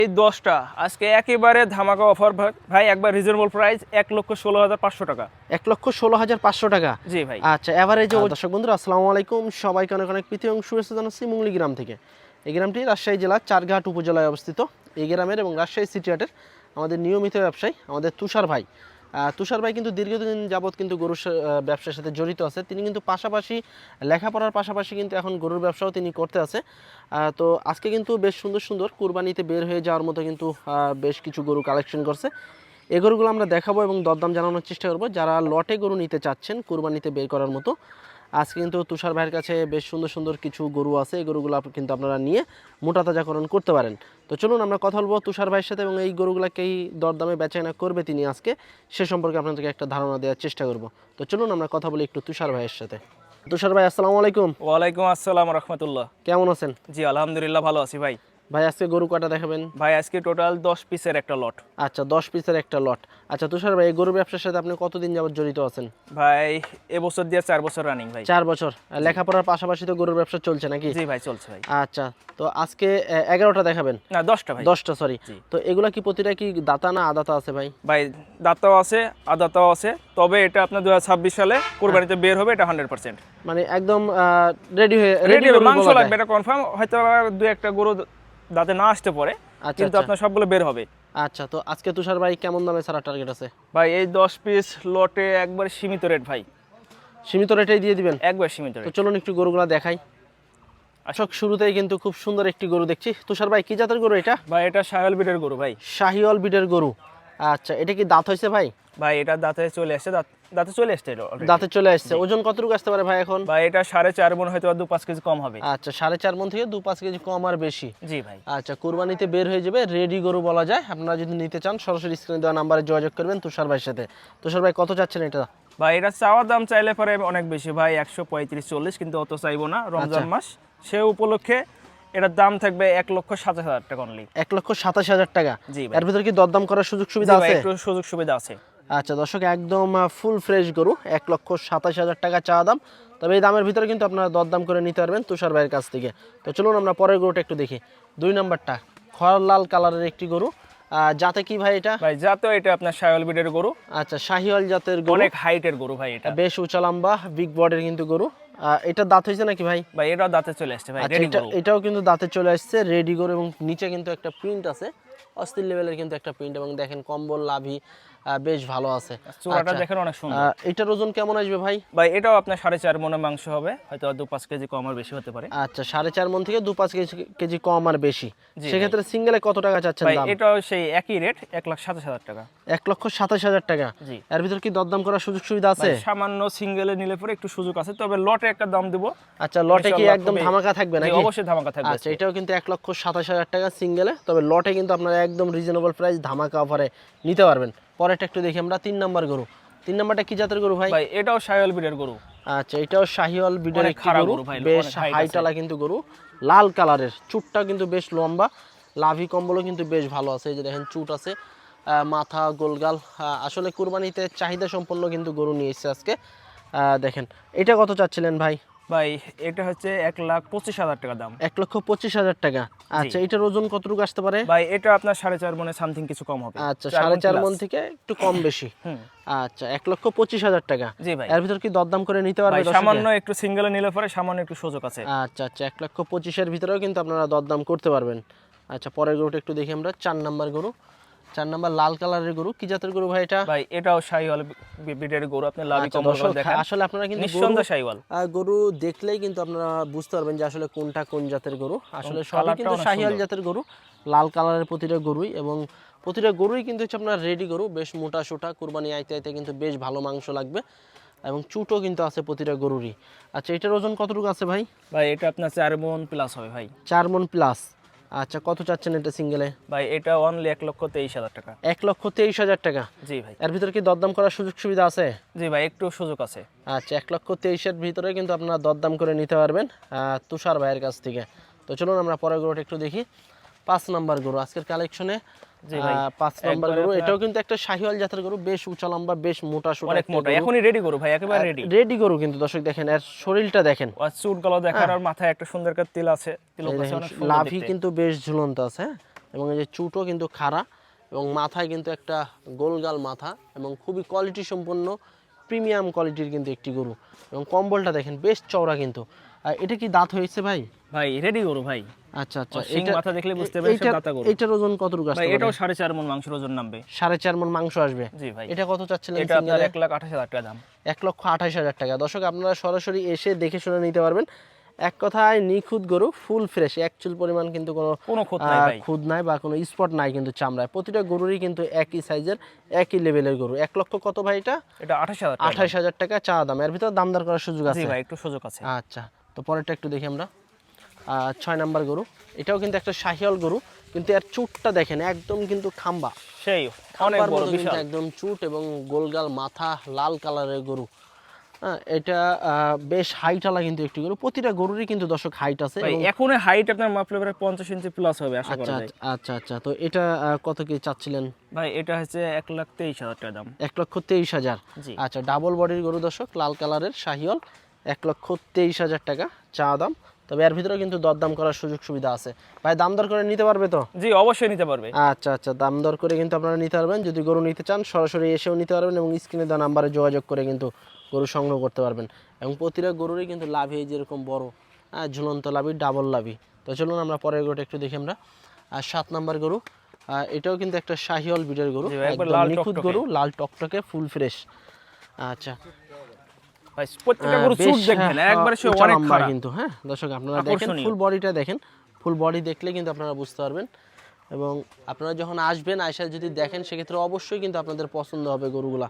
এই 10টা আজকে একেবারে ধামাকা অফার ভাই, একবার রিজনেবল প্রাইস 1,16,500 টাকা। 1,16,500 টাকা। জি ভাই। আচ্ছা, এভারেজে দর্শক বন্ধুরা আসসালামু আলাইকুম, সবাইকে অনেক অনেক প্রীতি এবং শুভেচ্ছা জানাচ্ছি মুঙ্গলি গ্রাম থেকে। এই গ্রামটি রাজশাহী জেলার চারঘাট উপজেলায় অবস্থিত। এই গ্রামের এবং রাজশাহী সিটি হাটের আমাদের নিয়মিত ব্যবসায়ী আমাদের তুষার ভাই। তুষার ভাই কিন্তু দীর্ঘদিন যাবৎ কিন্তু গরুর ব্যবসার সাথে জড়িত আছে। তিনি কিন্তু পাশাপাশি লেখাপড়ার পাশাপাশি কিন্তু এখন গরুর ব্যবসাও তিনি করতে আছে। তো আজকে কিন্তু বেশ সুন্দর সুন্দর কুরবানিতে বের হয়ে যাওয়ার মতো কিন্তু বেশ কিছু গরু কালেকশন করছে। এই গরুগুলো আমরা দেখাবো এবং দরদাম জানানোর চেষ্টা করবো। যারা লটে গরু নিতে চাচ্ছেন কুরবানিতে বের করার মতো, আজকে কিন্তু তুষার ভাইয়ের কাছে বেশ সুন্দর সুন্দর কিছু গরু আছে। এই গরুগুলো কিন্তু আপনারা নিয়ে মোটা তাজাকরণ করতে পারেন। তো চলুন আমরা কথা বলবো তুষার ভাইয়ের সাথে এবং এই গরুগুলোকেই দরদামে বেচাকেনা করবে তিনি আজকে, সে সম্পর্কে আপনাদেরকে একটা ধারণা দেওয়ার চেষ্টা করব। তো চলুন আমরা কথা বলি একটু তুষার ভাইয়ের সাথে। তুষার ভাই আসসালামু আলাইকুম। ওয়ালাইকুম আসসালাম রাহমাতুল্লাহ। কেমন আছেন? জি আলহামদুলিল্লাহ ভালো আছি ভাই। ভাই আজকে গরু কয়টা দেখাবেন? ভাই আজকে টোটাল 10 পিসের একটা লট। আচ্ছা, 10 পিসের একটা লট। আচ্ছা তুষার ভাই, এই গরু ব্যবসার সাথে আপনি কতদিন যাবত জড়িত আছেন? ভাই এবছর দিয়ে 4 বছর রানিং ভাই। 4 বছর। লেখাপড়ার পাশাপাশি তো গরুর ব্যবসা চলছে নাকি? জি ভাই চলছে ভাই। আচ্ছা, তো আজকে 11টা দেখাবেন? না 10টা ভাই। 10টা, সরি। তো এগুলা কি প্রতিটা কি দাতা না আদাতা আছে ভাই? ভাই দাতাও আছে আদাতাও আছে, তবে এটা আপনার 2026 সালে কুরবানিতে বের হবে, এটা 100%। মানে একদম রেডি রেডি মাংস লাগবে, এটা কনফার্ম। হয়তো দুই একটা গরু দাঁতে না আসতে পারে, কিন্তু আপনার সবগুলো বের হবে। আচ্ছা, তো আজকে তুষার ভাই কেমন দামে ছাড়া টার্গেট আছে? ভাই এই 10 পিস লটে একবার সীমিত রেট ভাই। সীমিত রেটেই দিয়ে দিবেন? একবার সীমিত তো রেট। চলুন একটু গরুগুলা দেখাই। আসলে শুরুতেই কিন্তু খুব সুন্দর একটি গরু দেখছি। তুষার ভাই কি জাতের গরু এটা? ভাই এটা শাহিওয়াল বিটের গরু ভাই। শাহিওয়াল বিটের গরু। আচ্ছা, এটা কি দাঁত হয়েছে ভাই? ভাই এটা দাঁতে চলে আসছে, দাঁতে চলে আসছে এটা already। দাঁতে চলে আসছে। ওজন কতটুকু আসতে পারে ভাই এখন? ভাই এটা 4.5 মণ, হয়তো 2-5 কেজি কম হবে। আচ্ছা, 4.5 মণ থেকে 2-5 কেজি কম আর বেশি। জি ভাই। আচ্ছা, কুরবানিতে বের হয়ে যাবে, রেডি গরু বলা যায়। আপনারা যদি নিতে চান সরাসরি স্ক্রিনে দেওয়া নাম্বারে যোগাযোগ করবেন তুষার ভাইয়ের সাথে। তুষার ভাই কত চাচ্ছেন এটা? ভাই এটা চাওয়ার দাম চাইলে পরে অনেক বেশি ভাই, 135-40, কিন্তু অত চাইবো না। রমজান মাস সে উপলক্ষে এটার দাম থাকবে 1,27,000 টাকা অনলি। 1,27,000 টাকা। জি ভাই। এর ভিতরে কি দরদাম করার সুযোগ সুবিধা আছে? একটু সুযোগ সুবিধা আছে। আচ্ছা দর্শক, একদম ফুল ফ্রেশ গরু, 1,27,000 টাকা চাওয়া দাম। তবে এই দামের ভিতরে কিন্তু আপনারা দরদাম করে নিতে পারবেন তুষার ভাইয়ের কাছ থেকে। তো চলুন আমরা পরের গরুটা একটু দেখি। 2 নাম্বারটা খয়ের লাল কালারের একটি গরু। জাতে কি ভাই এটা? ভাই জাতে এটা আপনার শাহিওয়াল বিটের গরু। আচ্ছা, শাহিওয়াল জাতের গরু। অনেক হাইটের গরু ভাই এটা। বেশ উঁচা লম্বা বিগ বডির কিন্তু গরু। এটা দাঁত হয়েছে নাকি ভাই? ভাই এটাও দাঁতে চলে আসছে ভাই, আচ্ছা, রেডি গরু। এটাও কিন্তু দাঁতে চলে আসছে, রেডি গরু। এবং নিচে কিন্তু একটা প্রিন্ট আছে, অস্থির লেভেলের কিন্তু একটা প্রিন্ট। এবং দেখেন কম্বল লাভি বেশ ভালো আছে। চূড়াটা দেখেন অনেক সুন্দর। এটার ওজন কেমন আসবে ভাই? ভাই এটাও আপনার 4.5 মণের মাংস হবে, হয়তো 2-5 কেজি কম আর বেশি হতে পারে। আচ্ছা, 4.5 মণ থেকে 2-5 কেজি কম আর বেশি। সেক্ষেত্রে সিঙ্গেলে কত টাকা চাচ্ছেন ভাই দাম? এটাও সেই একই রেট, 1,27,000 টাকা। 1,27,000 টাকা। জি। এর ভিতর কি দরদাম করার সুযোগ সুবিধা আছে? ভাই সামান্য সিঙ্গেলে নিলে পরে একটু সুযোগ আছে, তবে লটে একটা দাম দিব। আচ্ছা, লটে কি ইনশাআল্লাহ একদম খুবই- ধামাকা থাকবে জি, নাকি? অবশ্যই ধামাকা থাকবে। আচ্ছা, এটাও কিন্তু 1,27,000 টাকা সিঙ্গেলে। তবে লটে কিন্তু আপনারা একদম রিজনেবল প্রাইস ধামাকা অফারে নিতে পারবেন। পরেরটা একটু দেখি আমরা। 3 নাম্বার গরু। 3 নাম্বারটা কি জাতের গরু ভাই? ভাই এটাও শাহিওয়াল বিটের গরু। আচ্ছা, এটাও শাহিওয়াল বিটের অনেক একটি খাড়া গরু। গরু ভাই, বেশ অনেক height হাইটালা কিন্তু গরু, লাল কালারের। চুটটা কিন্তু বেশ লম্বা, লাভি কম্বলও কিন্তু বেশ ভালো আছে। এই যে দেখেন চুট আছে, মাথা গোলগাল। আসলে কুরবানিতে চাহিদা সম্পন্ন কিন্তু গরু নিয়ে এসেছে আজকে। দেখেন এটা কত চাচ্ছিলেন ভাই? ভাই এটা হচ্ছে 1,25,000 টাকা দাম। 1,25,000 টাকা। আচ্ছা, এটার ওজন কতটুকু আসতে পারে? ভাই এটা আপনার 4.5 মণে সামথিং কিছু কম হবে। আচ্ছা, 4.5 মণ থেকে একটু কম বেশি। আচ্ছা, 1,25,000 টাকা। জি ভাই। এর ভিতর কি দরদাম করে নিতে পারবে? ভাই সামান্য একটু সিঙ্গেলে নিলে পরে সামান্য একটু সুযোগ আছে। আচ্ছা আচ্ছা, 1,25,000 ভিতরেও কিন্তু আপনারা দরদাম করতে পারবেন। আচ্ছা, পরের গরুটা একটু দেখি আমরা। 4 নাম্বার গরু। 4 নাম্বার লাল কালারের গরু। কি জাতের গরু ভাই এটা? ভাই এটাও শাহিওয়াল বিটের গরু। আপনি লাভি আচ্ছা, কম্বল দর্শক, দেখেন, আসলে আপনারা কিন্তু নিঃসন্দেহে শাহিওয়াল। গরু দেখলেই কিন্তু আপনারা বুঝতে পারবেন যে আসলে কোনটা কোন জাতের গরু। আসলে সবই কালারটা কিন্তু অনেক শাহিওয়াল সুন্দর। জাতের গরু। লাল কালারের প্রতিটা গরুই, এবং প্রতিটা গরুই কিন্তু হচ্ছে আপনার রেডি গরু। বেশ মোটা সোটা, কুরবানি আইতে আইতে কিন্তু বেশ ভালো মাংস লাগবে। এবং চুটও কিন্তু আছে প্রতিটা গরুরই। আচ্ছা, এটার ওজন কতটুকু আছে ভাই? ভাই এটা আপনার 4 মণ প্লাস হবে ভাই। 4 মণ প্লাস। আচ্ছা, কত চাচ্ছেন এটা সিঙ্গেলে? ভাই এটা অনলি 1,23,000 টাকা। 1,23,000 টাকা। জি ভাই। এর ভিতরে কি দরদাম করার সুযোগ সুবিধা আছে? জি ভাই একটু সুযোগ আছে। আচ্ছা, 1,23,000 ভিতরে কিন্তু আপনারা দরদাম করে নিতে পারবেন তুষার ভাইয়ের কাছ থেকে। তো চলুন আমরা পরের গরুটা একটু দেখি। 5 নাম্বার গরু আজকের কালেকশনে। জি ভাই। 5 নাম্বার গরু। এটাও কিন্তু একটা শাহিওয়াল জাতের গরু, বেশ উঁচা লম্বা, বেশ মোটা সোটা, অনেক মোটা, এখনই রেডি গরু ভাই, একেবারে রেডি। রেডি গরু কিন্তু দর্শক দেখেন, এর শরীরটা দেখেন। আর চুট গলা দেখার, আর মাথায় একটা সুন্দর করে তিল আছে, তিল আছে অনেক সুন্দর লাভি দেখতে। কিন্তু বেশ ঝুলন্ত আছে। এবং এই যে চুটও কিন্তু খাড়া এবং মাথায় কিন্তু একটা গোলগাল মাথা এবং খুবই কোয়ালিটি সম্পন্ন প্রিমিয়াম কোয়ালিটির কিন্তু একটি গরু এবং কম্বলটা দেখেন বেশ চওড়া কিন্তু। আর এটা কি দাঁত হয়েছে ভাই? ভাই রেডি গরু ভাই। আচ্ছা আচ্ছা, ওর শিং মাথা দেখলে বুঝতে পারবেন সব দাতা গরু। এটার ওজন কতটুকু আসবে ভাই? এটাও 4.5 মণ মাংসের ওজন নামবে। 4.5 মণ মাংস আসবে। জি ভাই। এটা কত চাচ্ছিলেন? এটা আপনার 1,28,000 টাকা দাম। 1,28,000 টাকা। দর্শক আপনারা সরাসরি এসে দেখে শুনে নিতে পারবেন। এক কথায় নিখুঁত গরু, ফুল ফ্রেশ, এক চুল পরিমাণ কিন্তু কোনো খুদ নাই বা কোনো স্পট নাই কিন্তু চামড়ায়। প্রতিটা গরুরই কিন্তু একই সাইজের একই লেভেলের গরু। 1 লক্ষ কত ভাই এটা? এটা 28,000 টাকা। 28,000 টাকা চা দাম। এর ভিতর দাম দর করার সুযোগ আছে? জি ভাই, একটু সুযোগ আছে। আচ্ছা, তো পরেরটা একটু দেখি আমরা। 6 নাম্বার গরু, এটাও কিন্তু একটা শাহিওয়াল গরু, কিন্তু এর চুটটা দেখেন একদম কিন্তু খাম্বা, সেই অনেক বড় বিশাল একদম চুট এবং গোলগাল মাথা, লাল কালারের গরু। হ্যাঁ, এটা বেশ হাইটালা কিন্তু একটি গরু। প্রতিটা গরুরই কিন্তু দর্শক হাইট আছে। ভাই এখনই হাইট আপনার মাপলে প্রায় 50 ইঞ্চি প্লাস হবে আশা করা যায়। আচ্ছা আচ্ছা, তো এটা কত কি চাচ্ছিলেন ভাই? এটা হচ্ছে 1,23,000 টাকা দাম। 1,23,000। জি। আচ্ছা, ডাবল বডির গরু দর্শক, লাল কালারের শাহিওয়াল, 1,23,000 টাকা চা দাম। তবে এর ভিতরে কিন্তু দরদাম করার সুযোগ সুবিধা আছে। ভাই দাম দর করে নিতে পারবে তো? জি অবশ্যই নিতে পারবে। আচ্ছা আচ্ছা, দাম দর করে কিন্তু আপনারা নিতে পারবেন। যদি গরু নিতে চান সরাসরি এসেও নিতে পারবেন এবং স্ক্রিনে দেওয়া নাম্বারে যোগাযোগ করে কিন্তু গরু সংগ্রহ করতে পারবেন। এবং প্রতিটা গরুরই কিন্তু লাভি যেরকম বড়, ঝুলন্ত লাভি, ডাবল লাভি। তো চলুন আমরা পরের গরুটা একটু দেখি আমরা। 7 নাম্বার গরু, এটাও কিন্তু একটা শাহিওয়াল ব্রিডের গরু, একদম নিখুঁত গরু, লাল টকটকে ফুল ফ্রেশ। আচ্ছা ভাই প্রত্যেকটা গরু চুট দেখেন একবারে সে অনেক খাড়া কিন্তু। হ্যাঁ দর্শক আপনারা দেখেন ফুল বডিটা দেখেন, ফুল বডি দেখলে কিন্তু আপনারা বুঝতে পারবেন। এবং আপনারা যখন আসবেন আয়সা যদি দেখেন সেক্ষেত্রে অবশ্যই কিন্তু আপনাদের পছন্দ হবে গরুগুলা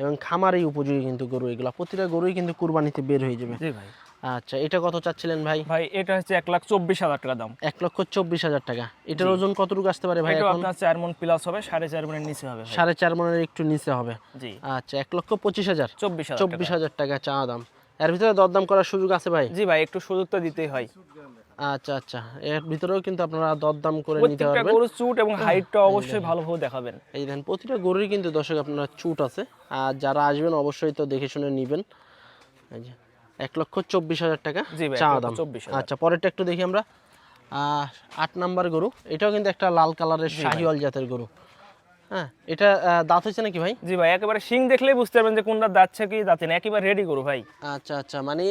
এবং খামারেই উপযোগী কিন্তু গরু এগুলা। প্রতিটা গরুই কিন্তু কুরবানিতে বের হয়ে যাবে। জি ভাই। আচ্ছা, এটা কত চাচ্ছিলেন ভাই? ভাই এটা হচ্ছে 1,24,000 টাকা দাম। 1,24,000 টাকা। এটার ওজন কতটুকু আসতে পারে ভাই? এটা এখন আপনার 4 মণ প্লাস হবে, 4.5 মণের নিচে হবে ভাই। 4.5 মণের একটু নিচে হবে। জি। আচ্ছা, 1,25,000। 24,000 টাকা চা দাম। এর ভিতরে দরদাম করার সুযোগ আছে ভাই? জি ভাই, একটু সুযোগ তো দিতেই হয়। আচ্ছা আচ্ছা, এর ভিতরেও কিন্তু আপনারা দরদাম করে নিতে প্রত্যেকটা পারবেন। গরুর চুট এবং হাইটটা অবশ্যই ভালোভাবে দেখাবেন। এই দেখেন প্রতিটা গরুরই কিন্তু দর্শক আপনারা চুট আছে। আর যারা আসবেন অবশ্যই তো দেখে শুনে নেবেন। এই যে 1,24,000 টাকা জি ভাই, চা দাম। 1,24,000। আচ্ছা, পরেরটা একটু দেখি আমরা। 8 নাম্বার গরু, এটাও কিন্তু একটা লাল কালারের শাহিওয়াল জাতের গরু। হ্যাঁ, এটা দাঁত হয়েছে নাকি ভাই? জি ভাই, একেবারে শিং দেখলেই বুঝতে পারবেন যে কোনটা দাঁতছে কি দাঁতে না, একেবারে রেডি গরু ভাই। আচ্ছা আচ্ছা, মানে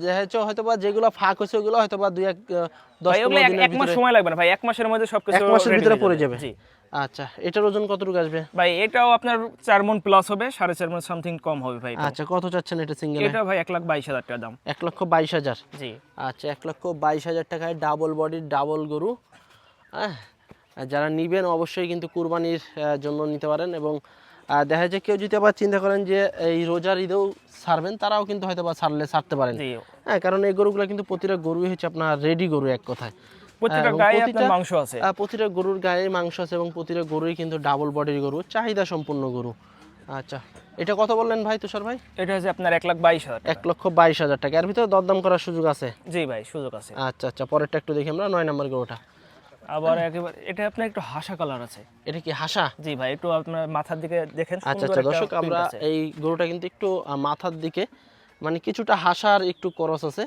যেহেতু হয়তোবা যেগুলো ফাঁক হয়েছে ওগুলো হয়তোবা 10-15 দিনের এক মাস সময় লাগবে না ভাই, 1 মাসের মধ্যে সবকিছু 1 মাসের ভিতরে পড়ে যাবে। জি। আচ্ছা, এটার ওজন কতটুকু আসবে ভাই? এটাও আপনার 4 মণ প্লাস হবে, 4.5 মণ সামথিং কম হবে ভাই। আচ্ছা, কত চাচ্ছেন এটা সিঙ্গেল? এটা ভাই 1,22,000 টাকা দাম। 1,22,000। জি। আচ্ছা, 1,22,000 টাকায় ডাবল বডির ডাবল গরু। হ্যাঁ, যারা নিবেন অবশ্যই কিন্তু কুরবানির জন্য নিতে পারেন। এবং দেখা যায় কেউ যদি আবার চিন্তা করেন যে এই রোজার ঈদেও ছাড়বেন, তারাও কিন্তু হয়তো বা ছাড়তে পারেন। জি। হ্যাঁ, কারণ এই গরুগুলো কিন্তু প্রতিটা গরুই হচ্ছে আপনার রেডি গরু এক কথায়। প্রত্যেকটা গায়ে আপনার মাংস আছে। প্রতিটা গরুর গায়ে মাংস আছে এবং প্রতিটা গরুই কিন্তু ডাবল বডির গরু, চাহিদা সম্পন্ন গরু। আচ্ছা, এটা কত বললেন ভাই তুষার ভাই? এটা হচ্ছে আপনার 1,22,000 টাকা। 1,22,000 টাকা। এর ভিতরে দরদাম করার সুযোগ আছে? জি ভাই, সুযোগ আছে। আচ্ছা আচ্ছা, পরেরটা একটু দেখি আমরা। 9 নম্বর গরুটা আবার একেবারে এটা আপনার একটু হাসা কালার আছে। এটা কি হাসা? জি ভাই, একটু আপনার মাথার দিকে দেখেন। আচ্ছা আচ্ছা দর্শক, আমরা এই গরুটা কিন্তু একটু মাথার দিকে মানে কিছুটা হাসার একটু করস আছে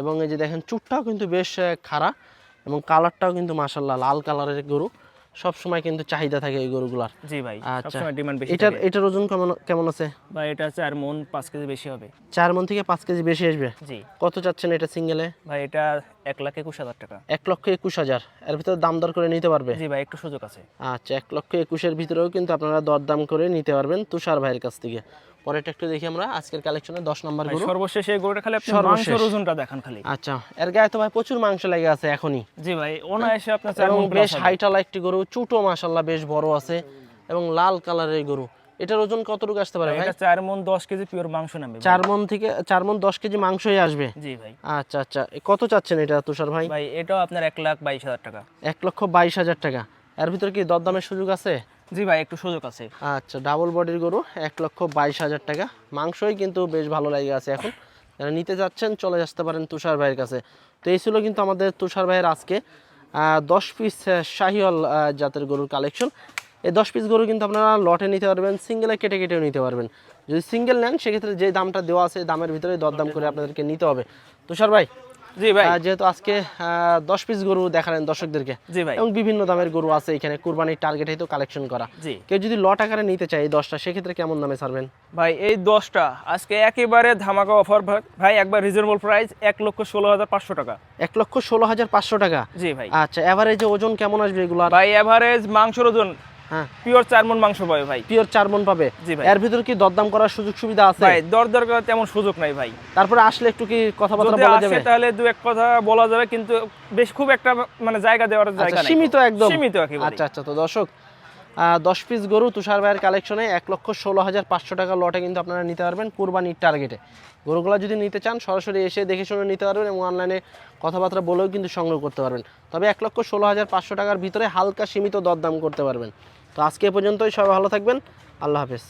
এবং এই যে দেখেন চুটটাও কিন্তু বেশ খাড়া এবং কালারটাও কিন্তু মাশাআল্লাহ লাল কালারের গরু। সব সময় কিন্তু চাহিদা থাকে এই গরুগুলার। জি ভাই, আচ্ছা, সব সময় ডিমান্ড বেশি। এটার ওজন কেমন আছে ভাই? এটা 4 মণ 5 কেজি বেশি হবে। 4 মণ থেকে 5 কেজি বেশি আসবে। জি। কত চাচ্ছেন এটা সিঙ্গেলে? ভাই এটা 1,21,000 টাকা। 1,21,000। এর ভিতরে দাম দর করে নিতে পারবে? জি ভাই, একটু সুযোগ আছে। আচ্ছা, 1,21,000-এর ভিতরেও কিন্তু আপনারা দরদাম করে নিতে পারবেন তুষার ভাইয়ের কাছ থেকে। পরেরটা একটু দেখি আমরা আজকের কালেকশনে। 10 নম্বর গরু, সর্বশেষ এই গরুটা খালি আপনি মাংসের ওজনটা দেখান খালি। আচ্ছা, এর গায়ে তো ভাই প্রচুর মাংস লেগে আছে এখনই। জি ভাই, অনায়াসে আপনার 4 মণ বেশ হাইটালা একটি গরু, চুটো মাশাআল্লাহ বেশ বড় আছে এবং লাল কালারের গরু। এটার ওজন কতটুকু আসতে পারে ভাই? এটা 4 মণ 10 কেজি পিওর মাংস নামবে। 4 মণ থেকে 4 মণ 10 কেজি মাংসই আসবে। জি ভাই। আচ্ছা আচ্ছা, কত চাচ্ছেন এটা তুষার ভাই? ভাই এটাও আপনার 1,22,000 টাকা। 1,22,000 টাকা। এর ভিতরে কি দরদামের সুযোগ আছে? জি ভাই, একটু সুযোগ আছে। আচ্ছা, ডাবল বডির গরু, 1,22,000 টাকা। মাংসই কিন্তু বেশ ভালো লাগে আছে এখন। যারা নিতে যাচ্ছেন চলে আসতে পারেন তুষার ভাইয়ের কাছে। তো এই ছিল কিন্তু আমাদের তুষার ভাইয়ের আজকে 10 পিস শাহিওয়াল জাতের গরুর কালেকশন। এই 10 পিস গরু কিন্তু আপনারা লটে নিতে পারবেন, সিঙ্গেলে কেটেও নিতে পারবেন। যদি সিঙ্গেল নেন সেক্ষেত্রে যে দামটা দেওয়া আছে দামের ভিতরে দরদাম করে আপনাদেরকে নিতে হবে। তুষার ভাই, জি ভাই। যেহেতু আজকে 10 পিস গরু দেখালেন দর্শকদেরকে, জি ভাই। এবং বিভিন্ন দামের গরু আছে এখানে, কুরবানির টার্গেটেই তো কালেকশন করা। জি কেউ যদি লট আকারে নিতে চায় এই 10টা, সেক্ষেত্রে কেমন দামে ছাড়বেন? ভাই, এই 10টা আজকে একেবারে ধামাকা অফার ভাই, একবার রিজনেবল প্রাইস 1,16,500 টাকা। 1,16,500 টাকা। জি ভাই। আচ্ছা, এভারেজে ওজন কেমন আসবে এগুলো? ভাই এভারেজ মাংসের ওজন হ্যাঁ, পিওর 4 মণ মাংস পাবে ভাই। পিওর 4 মণ পাবে। জি ভাই। এর ভিতর কি দরদাম করার সুযোগ সুবিধা আছে? ভাই দর করার তেমন সুযোগ নাই ভাই। তারপরে আসলে একটু কি কথাবার্তা যদি বলা আসে যাবে? তাহলে দু এক কথা বলা যাবে, কিন্তু বেশ খুব একটা মানে জায়গা দেওয়ার জায়গা আচ্ছা, নাই। সীমিত একদম। সীমিত একেবারে। আচ্ছা আচ্ছা, তো দর্শক 10 পিস গরু তুষার ভাইয়ের কালেকশনে 1,16,500 টাকা লটে কিন্তু আপনারা নিতে পারবেন কুরবানির টার্গেটে। গরুগুলো যদি নিতে চান সরাসরি এসে দেখে শুনে নিতে পারবেন, এবং অনলাইনে কথাবার্তা বলেও কিন্তু সংগ্রহ করতে পারবেন। তবে 1,16,500 টাকার ভিতরে হালকা সীমিত দরদাম করতে পারবেন। তো আজকে এ পর্যন্তই, সবাই ভালো থাকবেন, আল্লাহ হাফেজ।